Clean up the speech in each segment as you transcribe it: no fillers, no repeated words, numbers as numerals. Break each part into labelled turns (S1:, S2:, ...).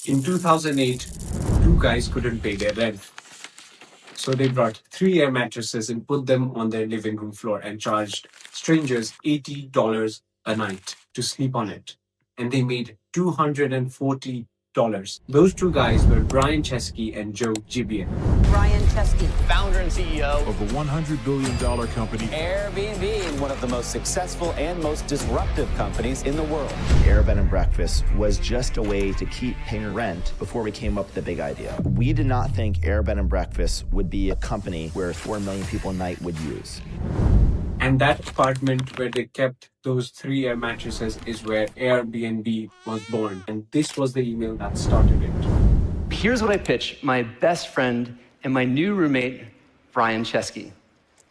S1: In 2008, two guys couldn't pay their rent. So they brought three air mattresses and put them on their living room floor and charged strangers $80 a night to sleep on it. And they made $240. Those two guys were Brian Chesky and Joe Gibeon.
S2: Brian Chesky,
S3: founder and CEO
S4: of the $100 billion company
S3: Airbnb, one of the most successful and most disruptive companies in the world.
S5: Airbnb and breakfast was just a way to keep paying rent before we came up with the big idea. We did not think Airbnb and breakfast would be a company where 4 million people a night would use.
S1: And that apartment where they kept those three air mattresses is where Airbnb was born. And this was the email that started it.
S6: Here's what I pitch my best friend and my new roommate, Brian Chesky.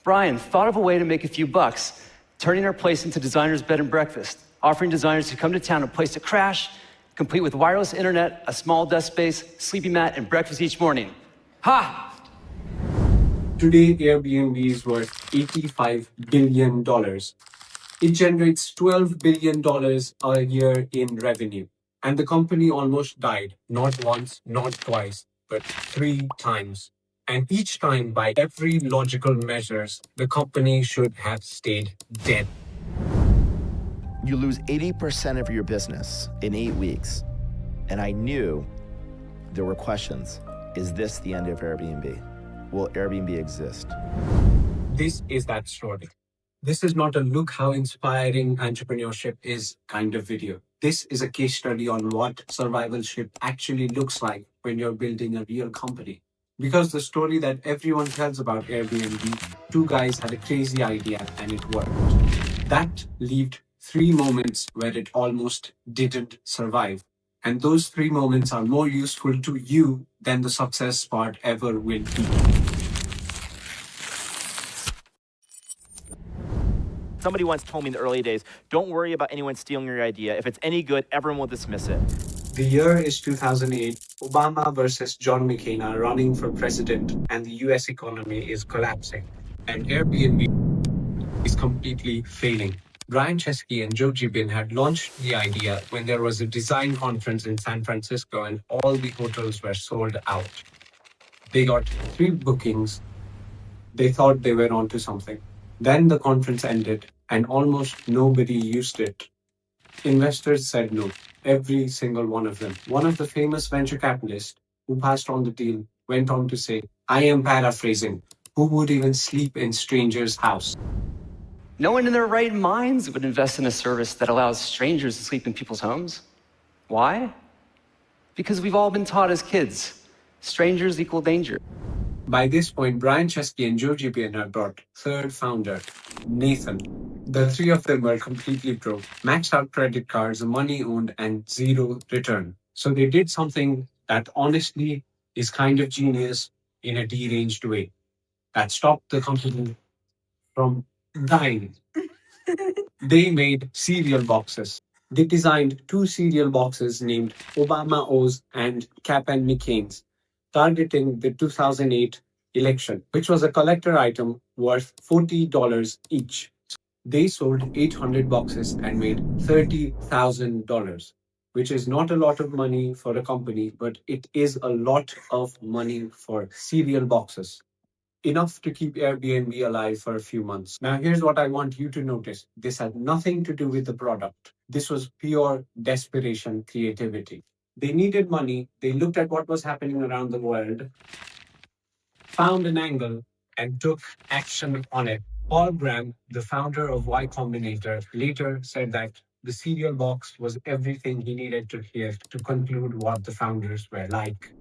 S6: Brian thought of a way to make a few bucks, turning our place into designer's bed and breakfast, offering designers to come to town a place to crash, complete with wireless internet, a small desk space, sleepy mat, and breakfast each morning. Ha!
S1: Today, Airbnb is worth $85 billion. It generates $12 billion a year in revenue. And the company almost died, not once, not twice, but 3 times. And each time, by every logical measures, the company should have stayed dead.
S5: You lose 80% of your business in 8 weeks. And I knew there were questions. Is this the end of Airbnb? Will Airbnb exist?
S1: This is that story. This is not a look how inspiring entrepreneurship is kind of video. This is a case study on what survivalship actually looks like when you're building a real company. Because the story that everyone tells about Airbnb, two guys had a crazy idea and it worked. That left 3 moments where it almost didn't survive. And those 3 moments are more useful to you than the success part ever will be.
S7: Somebody once told me in the early days, don't worry about anyone stealing your idea. If it's any good, everyone will dismiss it.
S1: The year is 2008. Obama versus John McCain are running for president, and the US economy is collapsing. And Airbnb is completely failing. Brian Chesky and Joe Gibeon had launched the idea when there was a design conference in San Francisco and all the hotels were sold out. They got 3 bookings. They thought they were onto something. Then the conference ended and almost nobody used it. Investors said no, every single one of them. One of the famous venture capitalists who passed on the deal went on to say, I am paraphrasing, who would even sleep in strangers' house?
S6: No one in their right minds would invest in a service that allows strangers to sleep in people's homes. Why? Because we've all been taught as kids, strangers equal danger.
S1: By this point, Brian Chesky and Joe Gibeon had brought third founder, Nathan. The 3 of them were completely broke, maxed out credit cards, money owned, and 0 return. So they did something that honestly is kind of genius in a deranged way. That stopped the company from dying. They made cereal boxes. They designed 2 cereal boxes named Obama O's and Cap and McCain's, targeting the 2008 election, which was a collector item worth $40 each. They sold 800 boxes and made $30,000, which is not a lot of money for a company, but it is a lot of money for cereal boxes. Enough to keep Airbnb alive for a few months. Now, here's what I want you to notice. This had nothing to do with the product. This was pure desperation creativity. They needed money. They looked at what was happening around the world, found an angle, and took action on it. Paul Graham, the founder of Y Combinator, later said that the cereal box was everything he needed to hear to conclude what the founders were like.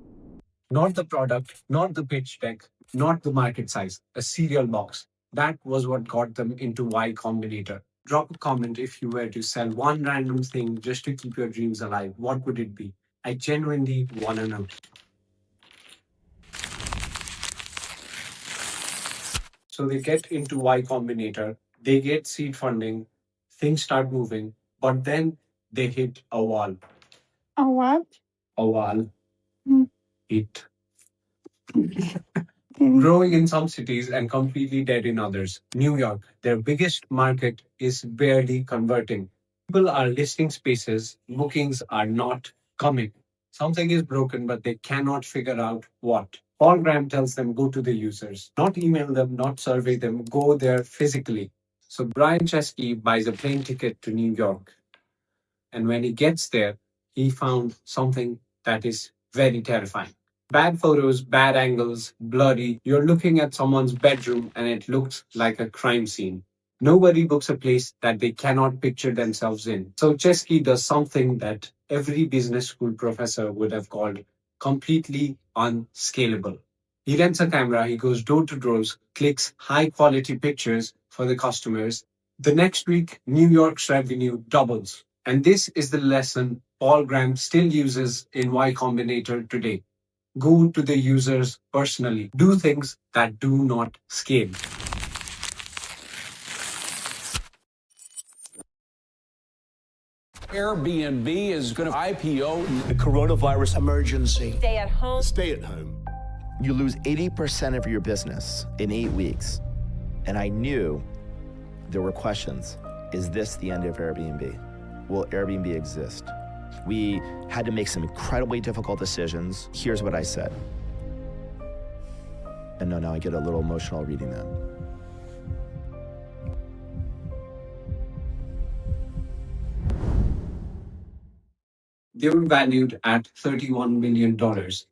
S1: Not the product, not the pitch deck, not the market size, a cereal box. That was what got them into Y Combinator. Drop a comment if you were to sell one random thing just to keep your dreams alive. What would it be? I genuinely want to know. So they get into Y Combinator, they get seed funding, things start moving, but then they hit a wall.
S8: A what?
S1: A wall.
S8: Mm.
S1: It. Growing in some cities and completely dead in others. New York, their biggest market, is barely converting. People are listing spaces, bookings are not coming. Something is broken, but they cannot figure out what. Paul Graham tells them go to the users, not email them, not survey them, go there physically. So Brian Chesky buys a plane ticket to New York. And when he gets there, he found something that is very terrifying. Bad photos, bad angles, blurry. You're looking at someone's bedroom and it looks like a crime scene. Nobody books a place that they cannot picture themselves in. So Chesky does something that every business school professor would have called completely unscalable. He rents a camera, he goes door to doors, clicks high quality pictures for the customers. The next week, New York's revenue doubles. And this is the lesson Paul Graham still uses in Y Combinator today. Go to the users personally. Do things that do not scale.
S2: Airbnb is going to IPO.
S9: The coronavirus emergency.
S10: Stay at home.
S4: Stay at home.
S5: You lose 80% of your business in 8 weeks. And I knew there were questions. Is this the end of Airbnb? Will Airbnb exist? We had to make some incredibly difficult decisions. Here's what I said. And now I get a little emotional reading that.
S1: They were valued at $31 million.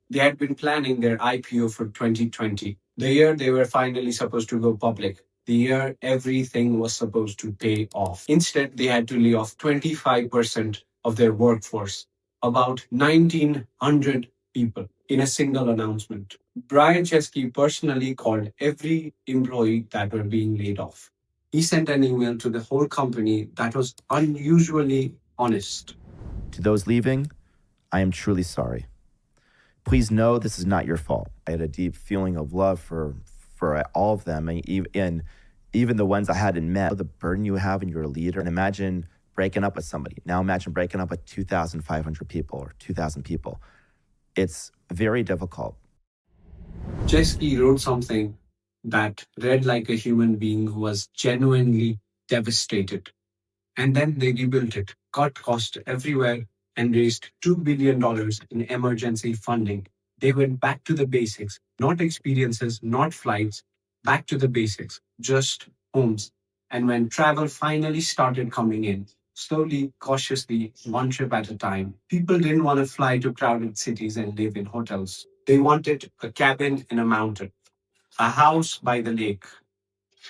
S1: They had been planning their IPO for 2020, the year they were finally supposed to go public, the year everything was supposed to pay off. Instead, they had to lay off 25% of their workforce, about 1,900 people, in a single announcement. Brian Chesky personally called every employee that were being laid off. He sent an email to the whole company that was unusually honest.
S5: To those leaving, I am truly sorry. Please know this is not your fault. I had a deep feeling of love for all of them, and even the ones I hadn't met. The burden you have when you're a leader, and imagine breaking up with somebody. Now imagine breaking up with 2,500 people or 2,000 people. It's very difficult.
S1: Chesky wrote something that read like a human being who was genuinely devastated. And then they rebuilt it, cut costs everywhere, and raised $2 billion in emergency funding. They went back to the basics, not experiences, not flights, back to the basics, just homes. And when travel finally started coming in, slowly, cautiously, one trip at a time, people didn't want to fly to crowded cities and live in hotels. They wanted a cabin in a mountain, a house by the lake.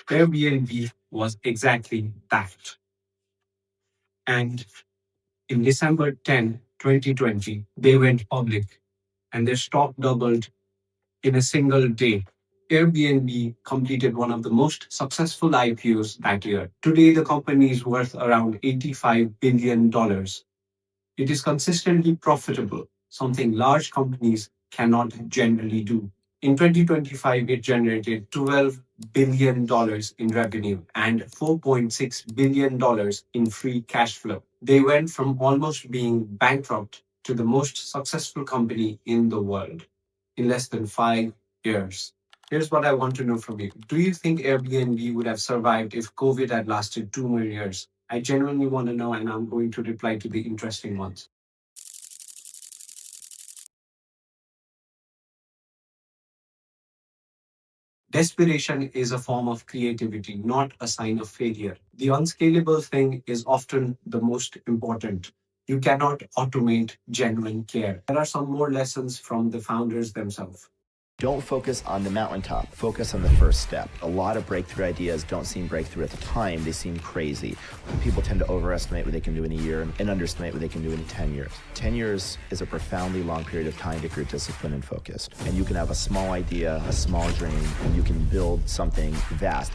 S1: Airbnb was exactly that. And in December 10, 2020, they went public and their stock doubled in a single day. Airbnb completed one of the most successful IPOs that year. Today, the company is worth around $85 billion. It is consistently profitable, something large companies cannot generally do. In 2025, it generated $12 billion in revenue and $4.6 billion in free cash flow. They went from almost being bankrupt to the most successful company in the world in less than 5 years. Here's what I want to know from you. Do you think Airbnb would have survived if COVID had lasted 2 more years? I genuinely want to know, and I'm going to reply to the interesting ones. Desperation is a form of creativity, not a sign of failure. The unscalable thing is often the most important. You cannot automate genuine care. There are some more lessons from the founders themselves.
S5: Don't focus on the mountaintop, focus on the first step. A lot of breakthrough ideas don't seem breakthrough at the time, they seem crazy. People tend to overestimate what they can do in a year and underestimate what they can do in 10 years. 10 years is a profoundly long period of time if you're disciplined and focused. And you can have a small idea, a small dream, and you can build something vast.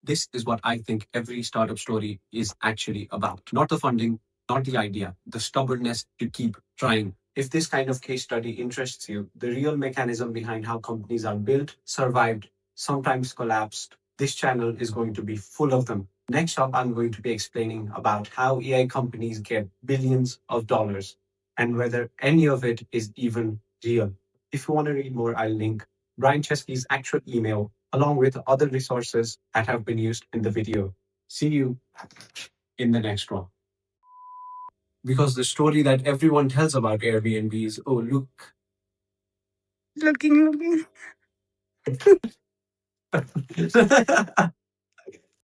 S1: This is what I think every startup story is actually about. Not the funding, not the idea, the stubbornness to keep trying. If this kind of case study interests you, the real mechanism behind how companies are built, survived, sometimes collapsed, this channel is going to be full of them. Next up, I'm going to be explaining about how AI companies get billions of dollars and whether any of it is even real. If you want to read more, I'll link Brian Chesky's actual email along with other resources that have been used in the video. See you in the next one. Because the story that everyone tells about Airbnb is, oh, look.
S8: Looking.